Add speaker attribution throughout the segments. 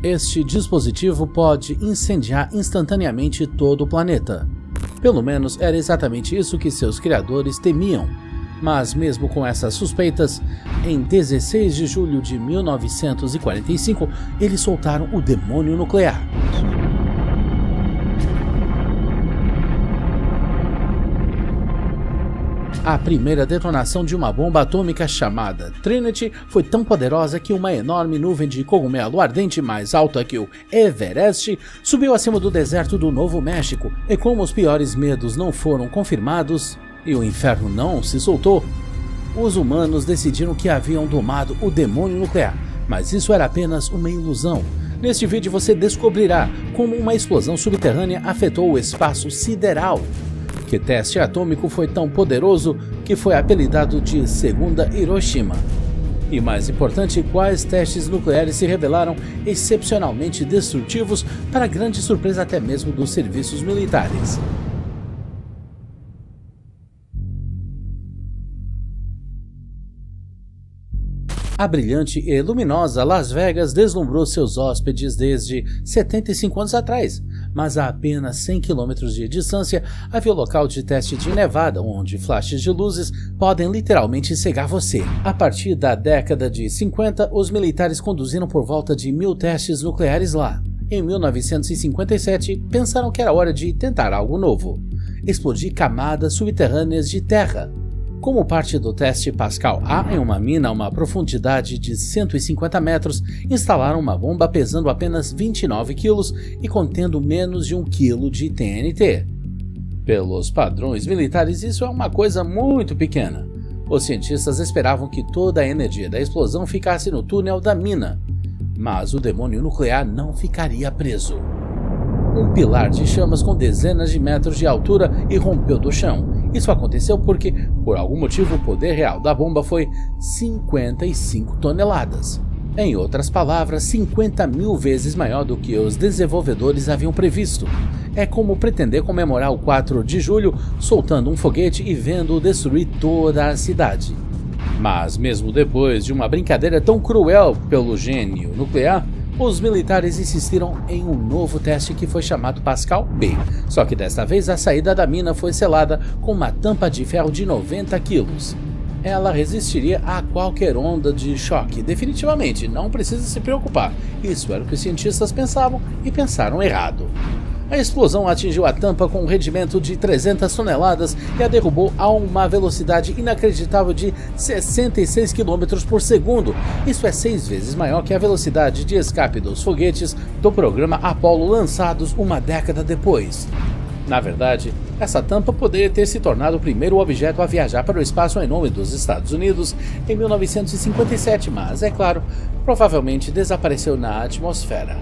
Speaker 1: Este dispositivo pode incendiar instantaneamente todo o planeta. Pelo menos era exatamente isso que seus criadores temiam. Mas mesmo com essas suspeitas, em 16 de julho de 1945, eles soltaram o demônio nuclear. A primeira detonação de uma bomba atômica chamada Trinity foi tão poderosa que uma enorme nuvem de cogumelo ardente mais alta que o Everest subiu acima do deserto do Novo México, e como os piores medos não foram confirmados e o inferno não se soltou, os humanos decidiram que haviam domado o demônio nuclear, mas isso era apenas uma ilusão. Neste vídeo você descobrirá como uma explosão subterrânea afetou o espaço sideral. Que teste atômico foi tão poderoso que foi apelidado de Segunda Hiroshima? E mais importante, quais testes nucleares se revelaram excepcionalmente destrutivos, para grande surpresa até mesmo dos serviços militares? A brilhante e luminosa Las Vegas deslumbrou seus hóspedes desde 75 anos atrás, mas a apenas 100 km de distância havia o local de teste de Nevada, onde flashes de luzes podem literalmente cegar você. A partir da década de 50, os militares conduziram por volta de 1000 testes nucleares lá. Em 1957, pensaram que era hora de tentar algo novo: explodir camadas subterrâneas de terra. Como parte do teste Pascal A, em uma mina a uma profundidade de 150 metros, instalaram uma bomba pesando apenas 29 quilos e contendo menos de 1 quilo de TNT. Pelos padrões militares, isso é uma coisa muito pequena. Os cientistas esperavam que toda a energia da explosão ficasse no túnel da mina, mas o demônio nuclear não ficaria preso. Um pilar de chamas com dezenas de metros de altura irrompeu do chão. Isso aconteceu porque, por algum motivo, o poder real da bomba foi 55 toneladas. Em outras palavras, 50.000 vezes maior do que os desenvolvedores haviam previsto. É como pretender comemorar o 4 de julho soltando um foguete e vendo-o destruir toda a cidade. Mas mesmo depois de uma brincadeira tão cruel pelo gênio nuclear, os militares insistiram em um novo teste que foi chamado Pascal B. Só que desta vez a saída da mina foi selada com uma tampa de ferro de 90 quilos. Ela resistiria a qualquer onda de choque, definitivamente, não precisa se preocupar. Isso era o que os cientistas pensavam e pensaram errado. A explosão atingiu a tampa com um rendimento de 300 toneladas e a derrubou a uma velocidade inacreditável de 66 km por segundo. Isso é 6 vezes maior que a velocidade de escape dos foguetes do programa Apollo lançados uma década depois. Na verdade, essa tampa poderia ter se tornado o primeiro objeto a viajar para o espaço em nome dos Estados Unidos em 1957, mas, é claro, provavelmente desapareceu na atmosfera.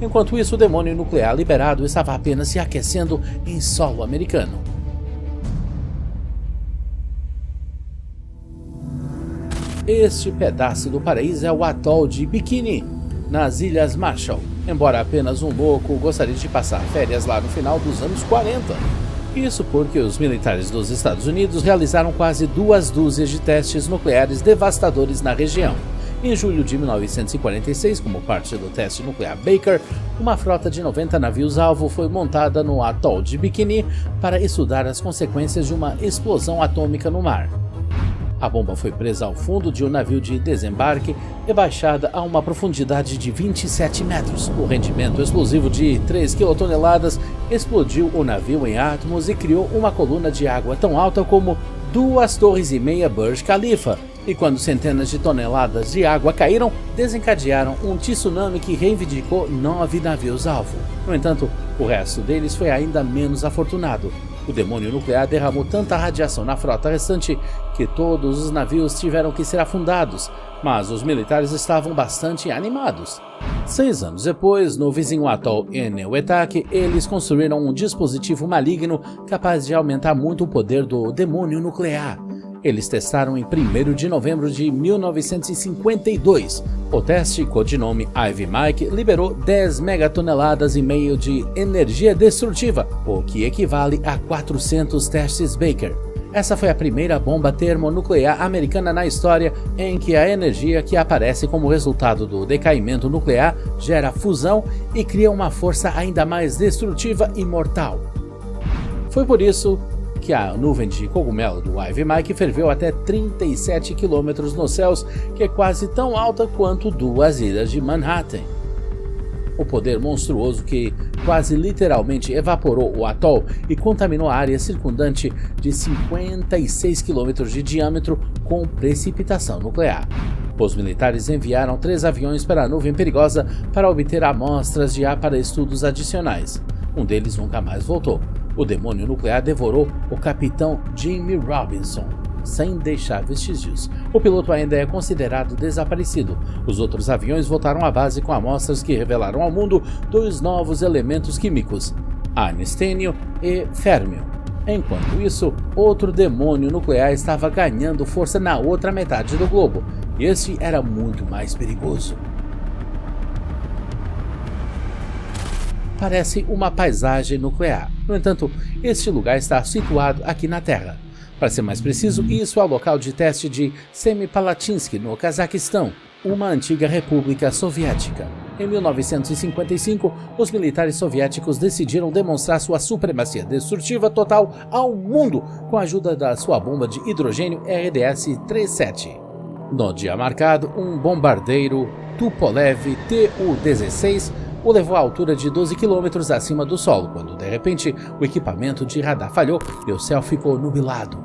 Speaker 1: Enquanto isso, o demônio nuclear liberado estava apenas se aquecendo em solo americano. Este pedaço do paraíso é o atol de Bikini, nas Ilhas Marshall, embora apenas um louco gostaria de passar férias lá no final dos anos 40. Isso porque os militares dos Estados Unidos realizaram quase 2 dúzias de testes nucleares devastadores na região. Em julho de 1946, como parte do teste nuclear Baker, uma frota de 90 navios-alvo foi montada no atol de Bikini para estudar as consequências de uma explosão atômica no mar. A bomba foi presa ao fundo de um navio de desembarque e baixada a uma profundidade de 27 metros. O rendimento explosivo de 3 quilotoneladas explodiu o navio em átomos e criou uma coluna de água tão alta como 2,5 torres Burj Khalifa. E quando centenas de toneladas de água caíram, desencadearam um tsunami que reivindicou 9 navios-alvo. No entanto, o resto deles foi ainda menos afortunado. O demônio nuclear derramou tanta radiação na frota restante que todos os navios tiveram que ser afundados, mas os militares estavam bastante animados. 6 anos depois, no vizinho atol Enewetak, eles construíram um dispositivo maligno capaz de aumentar muito o poder do demônio nuclear. Eles testaram em 1º de novembro de 1952. O teste, codinome Ivy Mike, liberou 10 megatoneladas e meio de energia destrutiva, o que equivale a 400 testes Baker. Essa foi a primeira bomba termonuclear americana na história em que a energia que aparece como resultado do decaimento nuclear gera fusão e cria uma força ainda mais destrutiva e mortal. Foi por isso que a nuvem de cogumelo do Ivy Mike ferveu até 37 km nos céus, que é quase tão alta quanto duas ilhas de Manhattan. O poder monstruoso que quase literalmente evaporou o atol e contaminou a área circundante de 56 km de diâmetro com precipitação nuclear. Os militares enviaram 3 aviões para a nuvem perigosa para obter amostras de ar para estudos adicionais. Um deles nunca mais voltou. O demônio nuclear devorou o capitão Jimmy Robinson, sem deixar vestígios. O piloto ainda é considerado desaparecido. Os outros aviões voltaram à base com amostras que revelaram ao mundo 2 novos elementos químicos, arnistênio e férmio. Enquanto isso, outro demônio nuclear estava ganhando força na outra metade do globo, e este era muito mais perigoso. Parece uma paisagem nuclear. No entanto, este lugar está situado aqui na Terra. Para ser mais preciso, isso é o local de teste de Semipalatinsk, no Cazaquistão, uma antiga república soviética. Em 1955, os militares soviéticos decidiram demonstrar sua supremacia destrutiva total ao mundo com a ajuda da sua bomba de hidrogênio RDS-37. No dia marcado, um bombardeiro Tupolev Tu-16 o levou à altura de 12 km acima do solo, quando de repente o equipamento de radar falhou e o céu ficou nublado.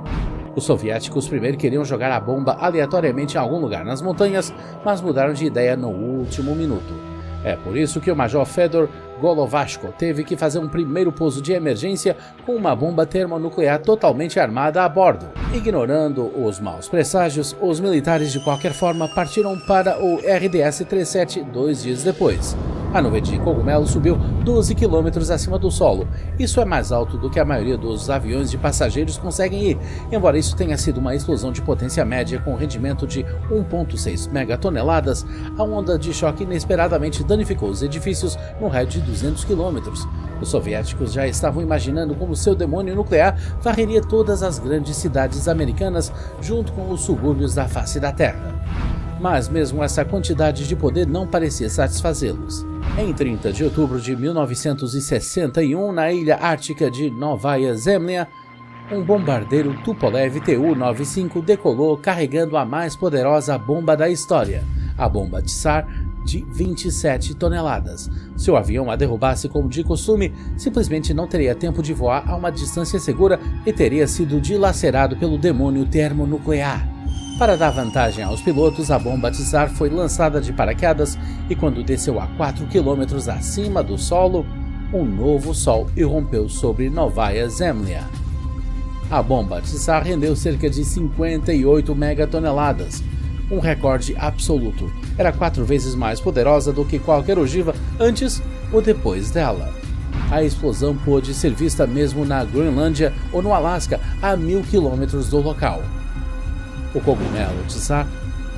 Speaker 1: Os soviéticos primeiro queriam jogar a bomba aleatoriamente em algum lugar nas montanhas, mas mudaram de ideia no último minuto. É por isso que o Major Fedor Golovashko teve que fazer um primeiro pouso de emergência com uma bomba termonuclear totalmente armada a bordo. Ignorando os maus presságios, os militares de qualquer forma partiram para o RDS-37 2 dias depois. A nuvem de cogumelo subiu 12 km acima do solo. Isso é mais alto do que a maioria dos aviões de passageiros conseguem ir, embora isso tenha sido uma explosão de potência média com rendimento de 1,6 megatoneladas. A onda de choque inesperadamente danificou os edifícios no raio de 200 km. Os soviéticos já estavam imaginando como seu demônio nuclear varreria todas as grandes cidades americanas junto com os subúrbios da face da Terra. Mas mesmo essa quantidade de poder não parecia satisfazê-los. Em 30 de outubro de 1961, na ilha ártica de Novaya Zemlya, um bombardeiro Tupolev Tu-95 decolou carregando a mais poderosa bomba da história, a bomba Tsar de 27 toneladas. Se o avião a derrubasse como de costume, simplesmente não teria tempo de voar a uma distância segura e teria sido dilacerado pelo demônio termonuclear. Para dar vantagem aos pilotos, a bomba Tsar foi lançada de paraquedas e quando desceu a 4 km acima do solo, um novo sol irrompeu sobre Novaya Zemlya. A bomba Tsar rendeu cerca de 58 megatoneladas, um recorde absoluto. Era 4 vezes mais poderosa do que qualquer ogiva antes ou depois dela. A explosão pôde ser vista mesmo na Groenlândia ou no Alasca, a 1000 km do local. O cogumelo Tsar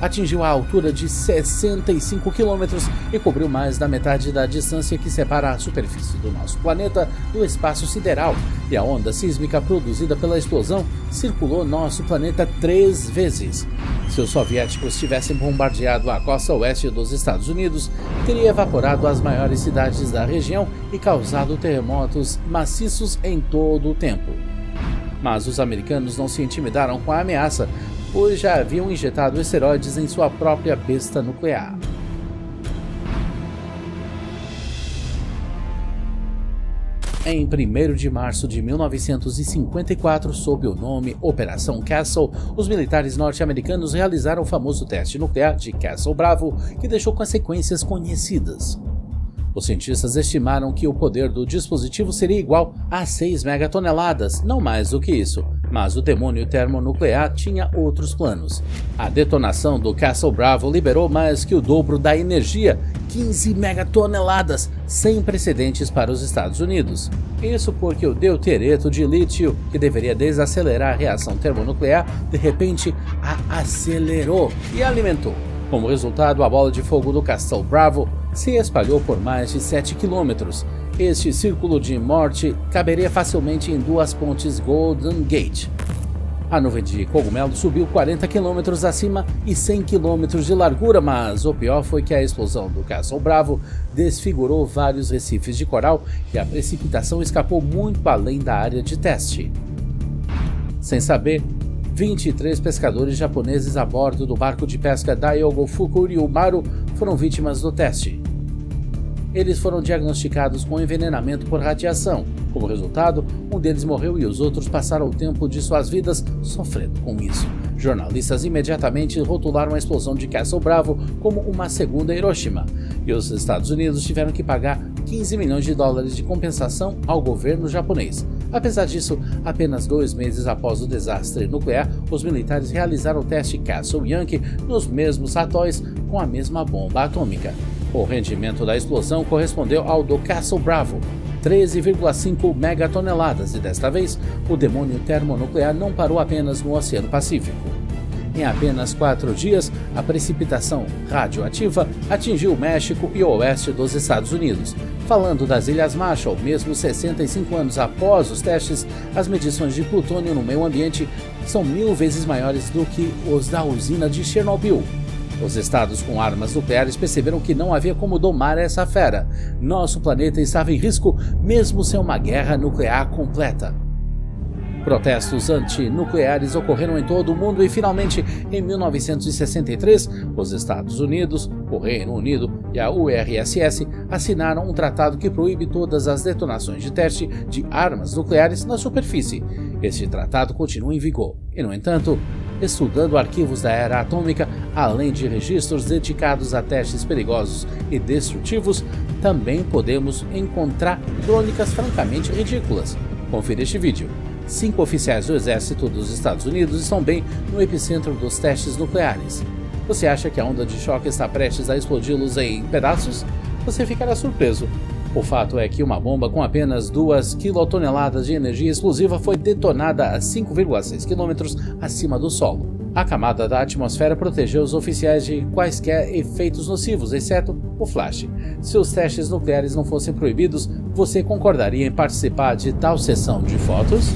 Speaker 1: atingiu a altura de 65 km e cobriu mais da metade da distância que separa a superfície do nosso planeta do espaço sideral, e a onda sísmica produzida pela explosão circulou nosso planeta 3 vezes. Se os soviéticos tivessem bombardeado a costa oeste dos Estados Unidos, teria evaporado as maiores cidades da região e causado terremotos maciços em todo o tempo. Mas os americanos não se intimidaram com a ameaça, pois já haviam injetado esteroides em sua própria besta nuclear. Em 1º de março de 1954, sob o nome Operação Castle, os militares norte-americanos realizaram o famoso teste nuclear de Castle Bravo, que deixou consequências conhecidas. Os cientistas estimaram que o poder do dispositivo seria igual a 6 megatoneladas, não mais do que isso, mas o demônio termonuclear tinha outros planos. A detonação do Castle Bravo liberou mais que o dobro da energia, 15 megatoneladas, sem precedentes para os Estados Unidos. Isso porque o deutereto de lítio, que deveria desacelerar a reação termonuclear, de repente a acelerou e alimentou. Como resultado, a bola de fogo do Castle Bravo se espalhou por mais de 7 quilômetros. Este círculo de morte caberia facilmente em 2 pontes Golden Gate. A nuvem de cogumelo subiu 40 km acima e 100 km de largura, mas o pior foi que a explosão do Castle Bravo desfigurou vários recifes de coral e a precipitação escapou muito além da área de teste. Sem saber, 23 pescadores japoneses a bordo do barco de pesca Daigo Fukuryu Maru foram vítimas do teste. Eles foram diagnosticados com envenenamento por radiação. Como resultado, um deles morreu e os outros passaram o tempo de suas vidas sofrendo com isso. Jornalistas imediatamente rotularam a explosão de Castle Bravo como uma segunda Hiroshima, e os Estados Unidos tiveram que pagar 15 milhões de dólares de compensação ao governo japonês. Apesar disso, apenas 2 meses após o desastre nuclear, os militares realizaram o teste Castle Yankee nos mesmos atóis com a mesma bomba atômica. O rendimento da explosão correspondeu ao do Castle Bravo, 13,5 megatoneladas, e desta vez o demônio termonuclear não parou apenas no Oceano Pacífico. Em apenas 4 dias, a precipitação radioativa atingiu o México e o oeste dos Estados Unidos. Falando das Ilhas Marshall, mesmo 65 anos após os testes, as medições de plutônio no meio ambiente são 1000 vezes maiores do que os da usina de Chernobyl. Os estados com armas nucleares perceberam que não havia como domar essa fera. Nosso planeta estava em risco mesmo sem uma guerra nuclear completa. Protestos antinucleares ocorreram em todo o mundo e, finalmente, em 1963, os Estados Unidos, o Reino Unido e a URSS assinaram um tratado que proíbe todas as detonações de teste de armas nucleares na superfície. Este tratado continua em vigor e, no entanto, estudando arquivos da era atômica, além de registros dedicados a testes perigosos e destrutivos, também podemos encontrar crônicas francamente ridículas. Confira este vídeo. 5 oficiais do exército dos Estados Unidos estão bem no epicentro dos testes nucleares. Você acha que a onda de choque está prestes a explodi-los em pedaços? Você ficará surpreso. O fato é que uma bomba com apenas 2 quilotoneladas de energia explosiva foi detonada a 5,6 km acima do solo. A camada da atmosfera protegeu os oficiais de quaisquer efeitos nocivos, exceto o flash. Se os testes nucleares não fossem proibidos, você concordaria em participar de tal sessão de fotos?